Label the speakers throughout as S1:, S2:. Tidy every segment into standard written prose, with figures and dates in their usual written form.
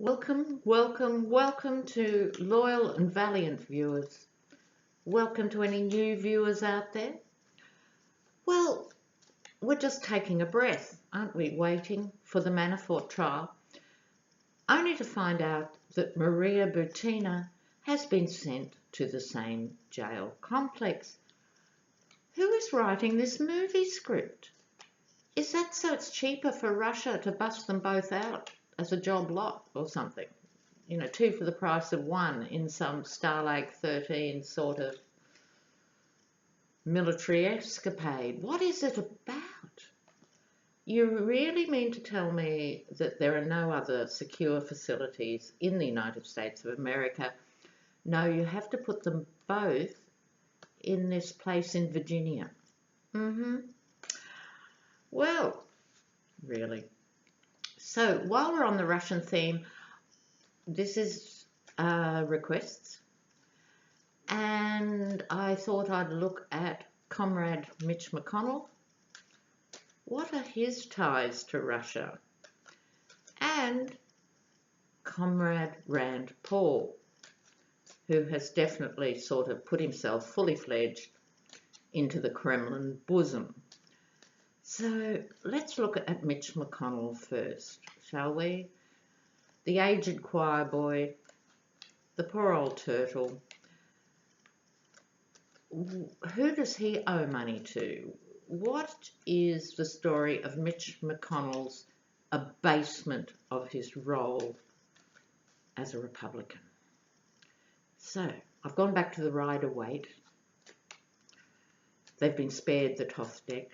S1: Welcome to loyal and valiant viewers. Welcome to any new viewers out there. Well, we're just taking a breath, aren't we, waiting for the Manafort trial, only to find out that Maria Butina has been sent to the same jail complex. Who is writing this movie script? Is that so it's cheaper for Russia to bust them both out as a job lot or something? You know, two for the price of one in some Stalag 13 sort of military escapade. What is it about? You really mean to tell me that there are no other secure facilities in the United States of America? No, you have to put them both in this place in Virginia. Well, really. So while we're on the Russian theme, this is requests, and I thought I'd look at Comrade Mitch McConnell. What are his ties to Russia? And Comrade Rand Paul, who has definitely sort of put himself fully fledged into the Kremlin bosom. So let's look at Mitch McConnell first, shall we? The aged choir boy, the poor old turtle. Who does he owe money to? What is the story of Mitch McConnell's abasement of his role as a Republican? So I've gone back to the rider weight. They've been spared the toss deck.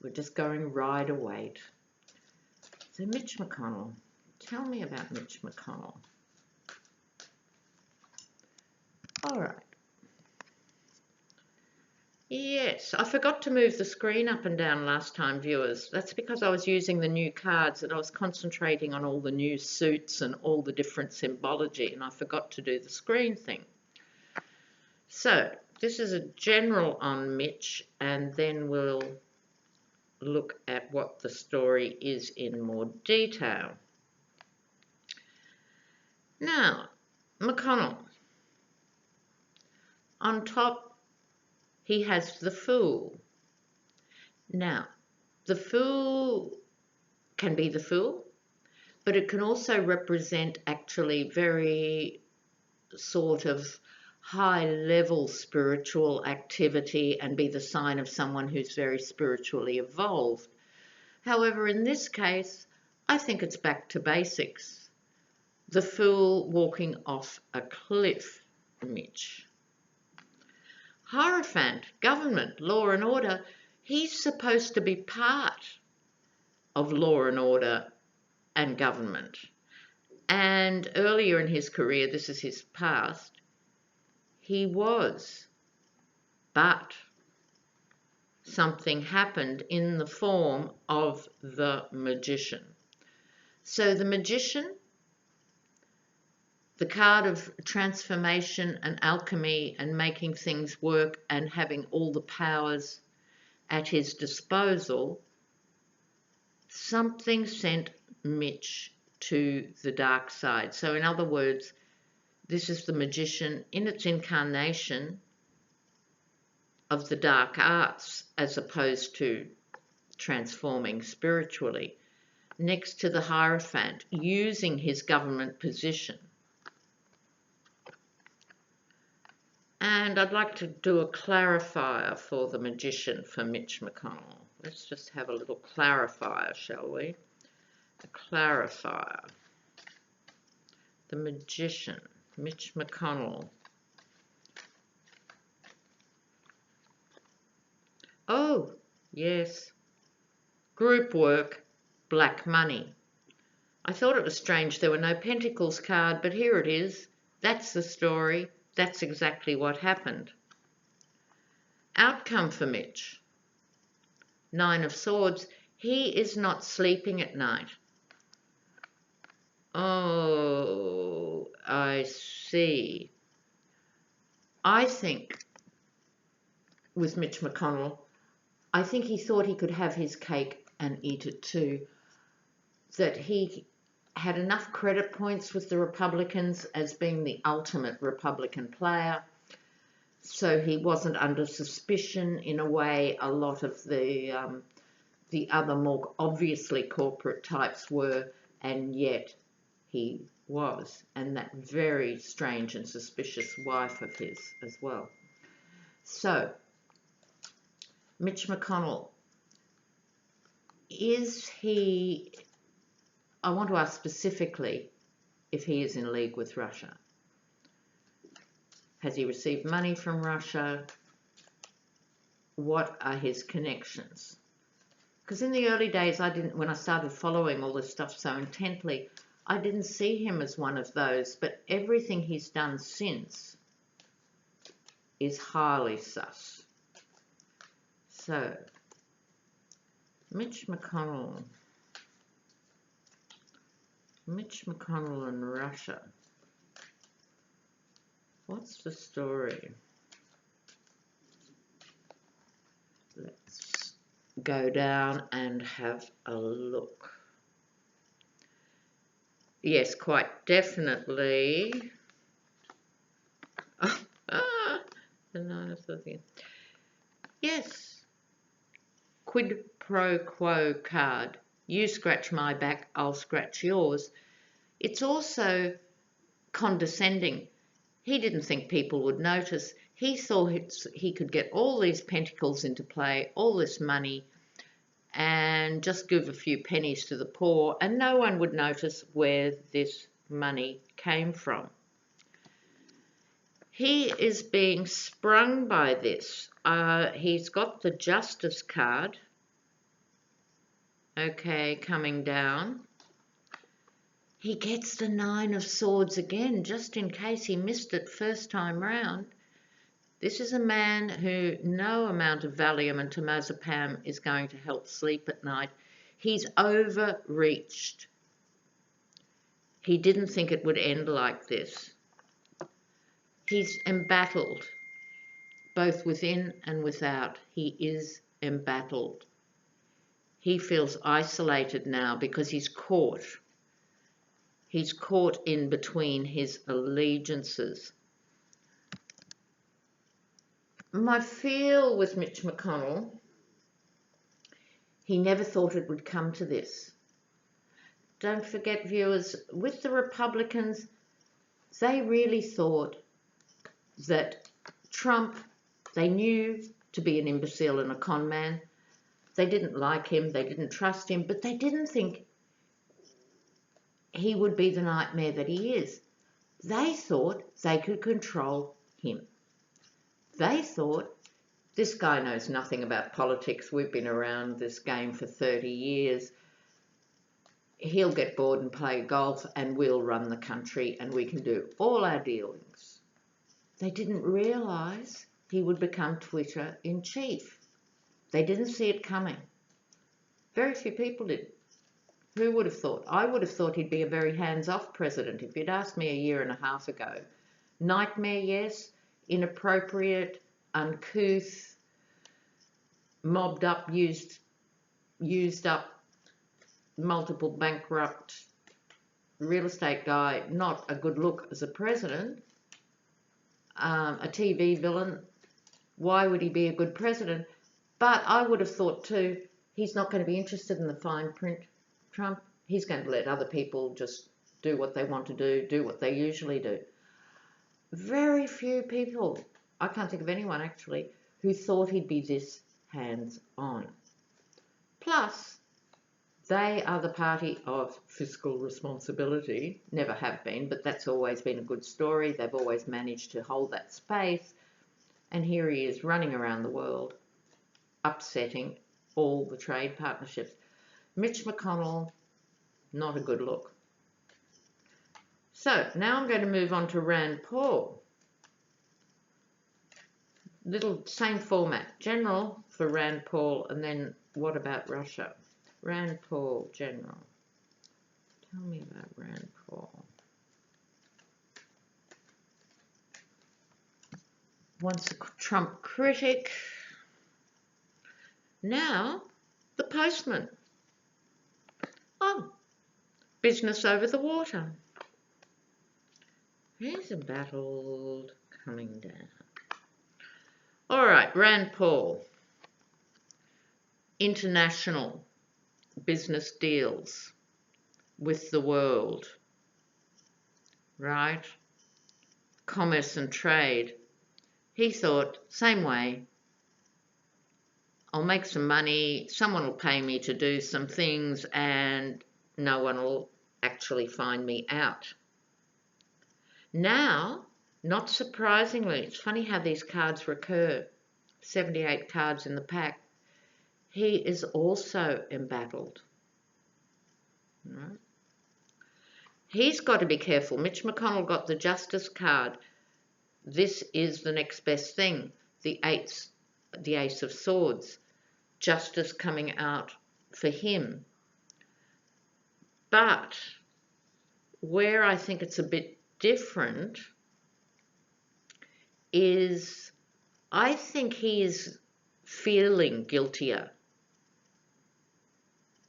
S1: We're just going rider weight. So Mitch McConnell. Tell me about Mitch McConnell. All right. Yes, I forgot to move the screen up and down last time, viewers. That's because I was using the new cards and I was concentrating on all the new suits and all the different symbology, and I forgot to do the screen thing. So this is a general on Mitch, and then we'll look at what the story is in more detail. Now, McConnell. On top, he has the Fool. Now, the Fool can be the Fool, but it can also represent actually very sort of high-level spiritual activity and be the sign of someone who's very spiritually evolved. However, in this case, I think it's back to basics. The Fool walking off a cliff, Mitch. Hierophant, government, law and order. He's supposed to be part of law and order and government. And earlier in his career, this is his past, he was. But something happened in the form of the magician. So the magician, the card of transformation and alchemy and making things work and having all the powers at his disposal, something sent Mitch to the dark side. So in other words, this is the magician in its incarnation of the dark arts as opposed to transforming spiritually, next to the Hierophant, using his government position. And I'd like to do a clarifier for the magician for Mitch McConnell. Let's just have a little clarifier, shall we? A clarifier. The magician, Mitch McConnell. Oh, yes. Group work, black money. I thought it was strange there were no Pentacles card, but here it is. That's the story. That's exactly what happened. Outcome for Mitch. 9 of Swords. He is not sleeping at night. Oh, I see. I think with Mitch McConnell, I think he thought he could have his cake and eat it too. That he had enough credit points with the Republicans as being the ultimate Republican player, so he wasn't under suspicion in a way a lot of the other more obviously corporate types were, and yet he was, and that very strange and suspicious wife of his as well. So, Mitch McConnell, is he, I want to ask specifically if he is in league with Russia. Has he received money from Russia? What are his connections? Because in the early days, when I started following all this stuff so intently, I didn't see him as one of those, but everything he's done since is highly sus. So, Mitch McConnell and Russia. What's the story? Let's go down and have a look. Yes, quite definitely. Yes. Quid pro quo card. You scratch my back, I'll scratch yours. It's also condescending. He didn't think people would notice. He thought he could get all these pentacles into play, all this money, and just give a few pennies to the poor, and no one would notice where this money came from. He is being sprung by this. He's got the Justice card, okay, coming down. He gets the Nine of Swords again, just in case he missed it first time round. This is a man who no amount of Valium and temazepam is going to help sleep at night. He's overreached. He didn't think it would end like this. He's embattled, both within and without. He is embattled. He feels isolated now because he's caught. He's caught in between his allegiances. My feel with Mitch McConnell, he never thought it would come to this. Don't forget, viewers, with the Republicans, they really thought that Trump, they knew to be an imbecile and a con man. They didn't like him, they didn't trust him, but they didn't think he would be the nightmare that he is. They thought they could control him. They thought, this guy knows nothing about politics. We've been around this game for 30 years. He'll get bored and play golf and we'll run the country and we can do all our dealings. They didn't realise he would become Twitter-in-chief. They didn't see it coming. Very few people did. Who would have thought? I would have thought he'd be a very hands-off president. If you'd asked me a year and a half ago, nightmare, yes, inappropriate, uncouth, mobbed up, used up, multiple bankrupt real estate guy, not a good look as a president, a TV villain. Why would he be a good president? But I would have thought too, he's not going to be interested in the fine print, Trump. He's going to let other people just do what they want to do what they usually do. Very few people, I can't think of anyone actually, who thought he'd be this hands-on. Plus, they are the party of fiscal responsibility. Never have been, but that's always been a good story. They've always managed to hold that space. And here he is running around the world, upsetting all the trade partnerships. Mitch McConnell, not a good look. So now I'm going to move on to Rand Paul. Little same format, general for Rand Paul, and then what about Russia? Rand Paul, general. Tell me about Rand Paul. Once a Trump critic, now the postman. Oh, business over the water. He's embattled, coming down. All right, Rand Paul. International business deals with the world, right? Commerce and trade. He thought, same way, I'll make some money, someone will pay me to do some things, and no one will actually find me out. Now, not surprisingly, it's funny how these cards recur, 78 cards in the pack, he is also embattled. Right? He's got to be careful. Mitch McConnell got the Justice card. This is the next best thing, the Ace of Swords. Justice coming out for him. But where I think it's a bit different is I think he is feeling guiltier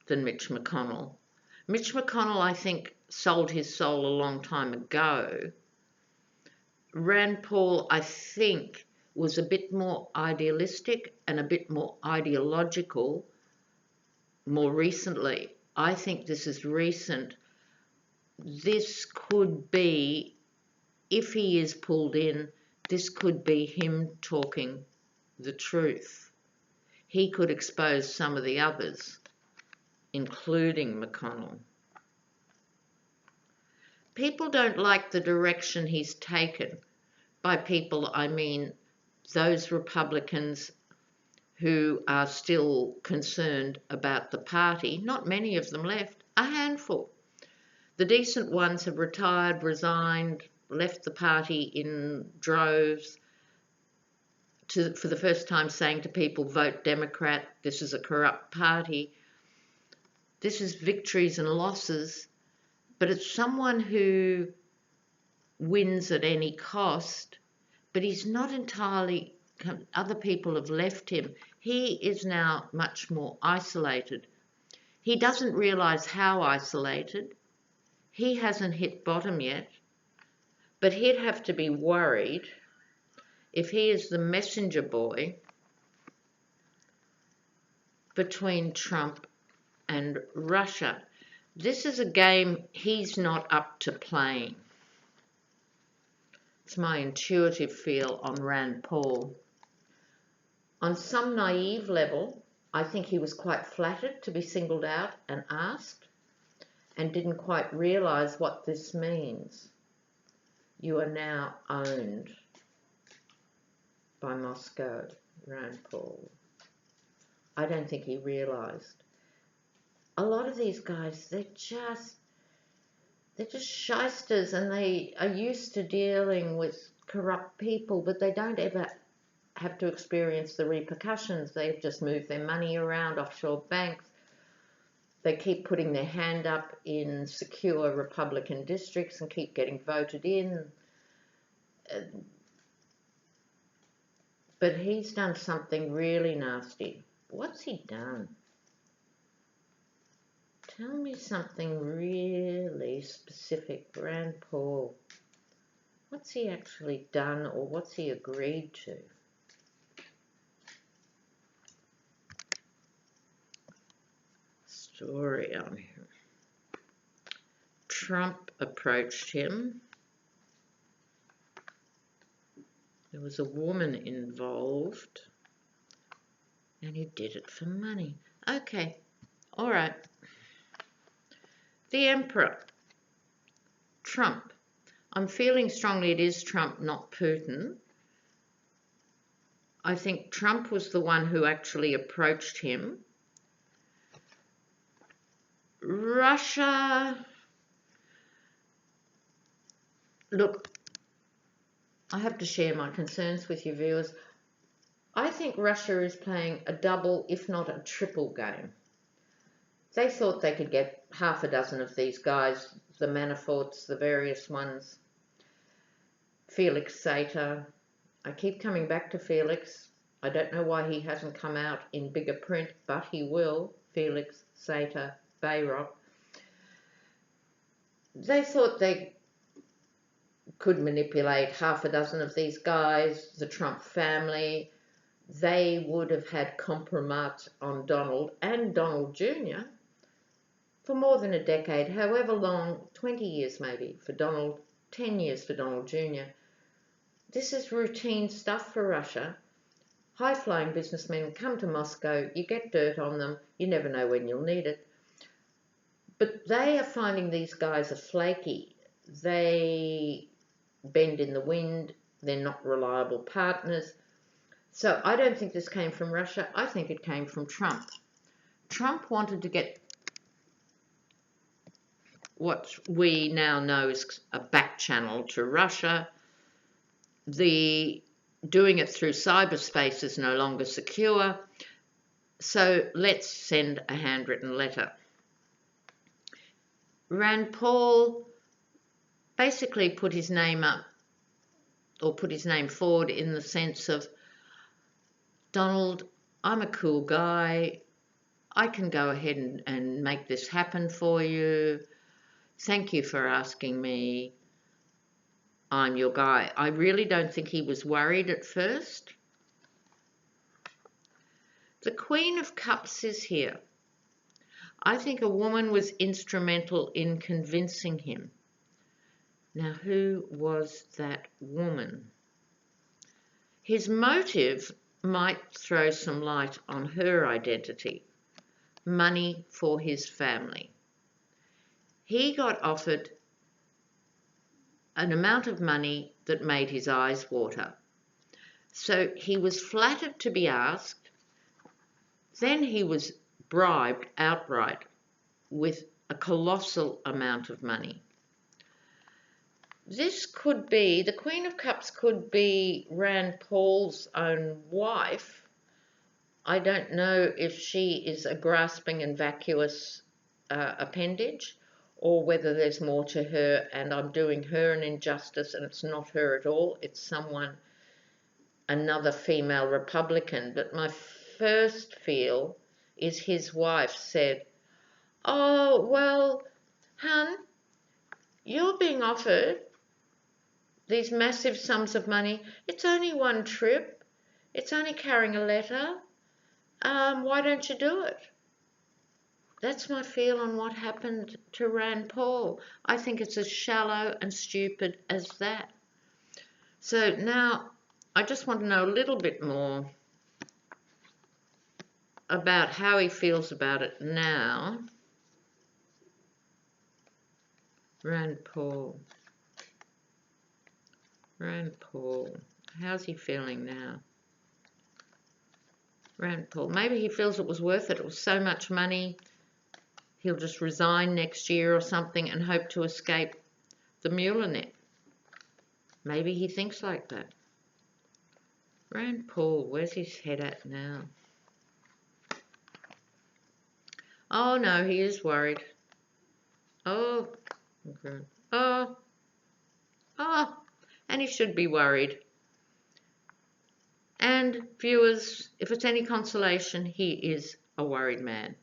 S1: than Mitch McConnell. Mitch McConnell, I think, sold his soul a long time ago. Rand Paul, I think, was a bit more idealistic and a bit more ideological more recently. I think this is recent. This could be, if he is pulled in, this could be him talking the truth. He could expose some of the others, including McConnell. People don't like the direction he's taken. By people, I mean those Republicans who are still concerned about the party. Not many of them left, a handful. The decent ones have retired, resigned, left the party in droves, for the first time saying to people, vote Democrat, this is a corrupt party. This is victories and losses, but it's someone who wins at any cost, but he's not entirely, other people have left him. He is now much more isolated. He doesn't realise how isolated. He hasn't hit bottom yet, but he'd have to be worried if he is the messenger boy between Trump and Russia. This is a game he's not up to playing. It's my intuitive feel on Rand Paul. On some naive level, I think he was quite flattered to be singled out and asked, and didn't quite realise what this means. You are now owned by Moscow, Rand Paul. I don't think he realised. A lot of these guys, they're just shysters, and they are used to dealing with corrupt people, but they don't ever have to experience the repercussions. They just move their money around offshore banks. They keep putting their hand up in secure Republican districts and keep getting voted in. But he's done something really nasty. What's he done? Tell me something really specific, Rand Paul. What's he actually done, or what's he agreed to? Story on him. Trump approached him. There was a woman involved, and he did it for money. Okay, all right. The Emperor, Trump. I'm feeling strongly it is Trump, not Putin. I think Trump was the one who actually approached him. Russia, look, I have to share my concerns with you viewers. I think Russia is playing a double, if not a triple game. They thought they could get half a dozen of these guys, the Manaforts, the various ones. Felix Sater. I keep coming back to Felix. I don't know why he hasn't come out in bigger print, but he will. Felix Sater Bayrock. They thought they could manipulate half a dozen of these guys, the Trump family. They would have had compromise on Donald and Donald Jr. for more than a decade, however long, 20 years maybe for Donald, 10 years for Donald Jr. This is routine stuff for Russia. High-flying businessmen come to Moscow, you get dirt on them, you never know when you'll need it. But they are finding these guys are flaky. They bend in the wind, they're not reliable partners. So I don't think this came from Russia, I think it came from Trump. Trump wanted to get what we now know is a back channel to Russia. Doing it through cyberspace is no longer secure, so let's send a handwritten letter. Rand Paul basically put his name up, or put his name forward in the sense of, Donald, I'm a cool guy, I can go ahead and make this happen for you. Thank you for asking me. I'm your guy. I really don't think he was worried at first. The Queen of Cups is here. I think a woman was instrumental in convincing him. Now, who was that woman? His motive might throw some light on her identity. Money for his family. He got offered an amount of money that made his eyes water. So he was flattered to be asked, then he was bribed outright with a colossal amount of money. This could be, the Queen of Cups could be Rand Paul's own wife. I don't know if she is a grasping and vacuous appendage, or whether there's more to her and I'm doing her an injustice and it's not her at all, it's someone, another female Republican. But my first feel is his wife said, oh, well, hun, you're being offered these massive sums of money. It's only one trip. It's only carrying a letter. Why don't you do it? That's my feel on what happened to Rand Paul. I think it's as shallow and stupid as that. So now I just want to know a little bit more about how he feels about it now. Rand Paul. Rand Paul. How's he feeling now? Rand Paul. Maybe he feels it was worth it. It was so much money. He'll just resign next year or something and hope to escape the Mueller net. Maybe he thinks like that. Rand Paul, where's his head at now? Oh no, he is worried. Oh, okay. Oh, and he should be worried. And viewers, if it's any consolation, he is a worried man.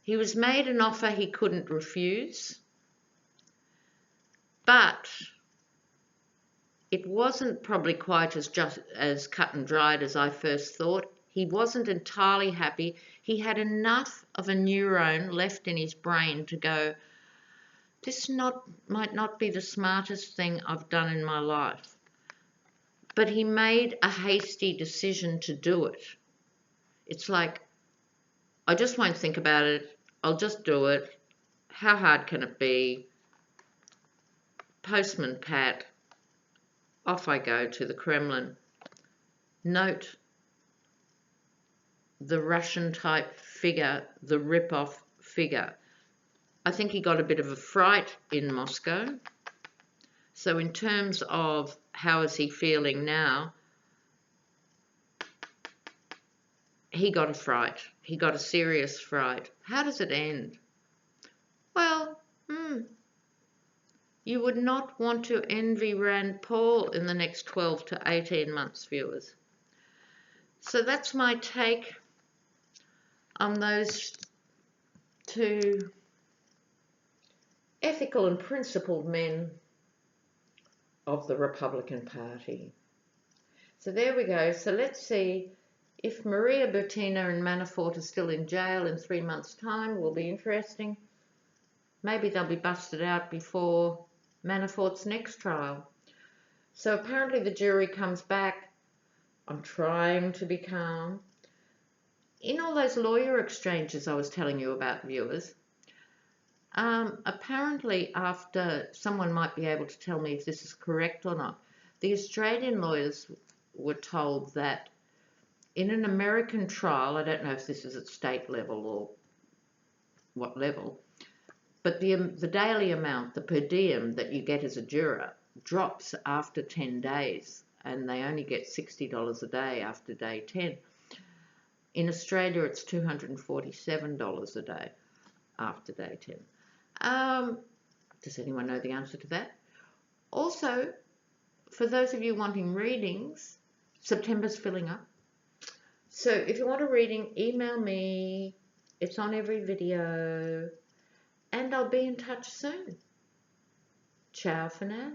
S1: He was made an offer he couldn't refuse, but it wasn't probably quite as cut and dried as I first thought. He wasn't entirely happy. He had enough of a neuron left in his brain to go, this might not be the smartest thing I've done in my life. But he made a hasty decision to do it. It's like, I just won't think about it. I'll just do it. How hard can it be? Postman Pat. Off I go to the Kremlin. Note the Russian type figure, the rip-off figure. I think he got a bit of a fright in Moscow. So in terms of how is he feeling now, he got a fright. He got a serious fright. How does it end? Well, you would not want to envy Rand Paul in the next 12 to 18 months, viewers. So that's my take on those two ethical and principled men of the Republican Party. So there we go. So let's see if Maria Butina and Manafort are still in jail in 3 months' time. Will be interesting. Maybe they'll be busted out before Manafort's next trial. So apparently the jury comes back. I'm trying to be calm. In all those lawyer exchanges I was telling you about, viewers, apparently after, someone might be able to tell me if this is correct or not, the Australian lawyers were told that in an American trial, I don't know if this is at state level or what level, but the daily amount, the per diem that you get as a juror, drops after 10 days, and they only get $60 a day after day 10. In Australia, it's $247 a day after day 10. Does anyone know the answer to that? Also, for those of you wanting readings, September's filling up. So if you want a reading, email me. It's on every video. And I'll be in touch soon. Ciao for now.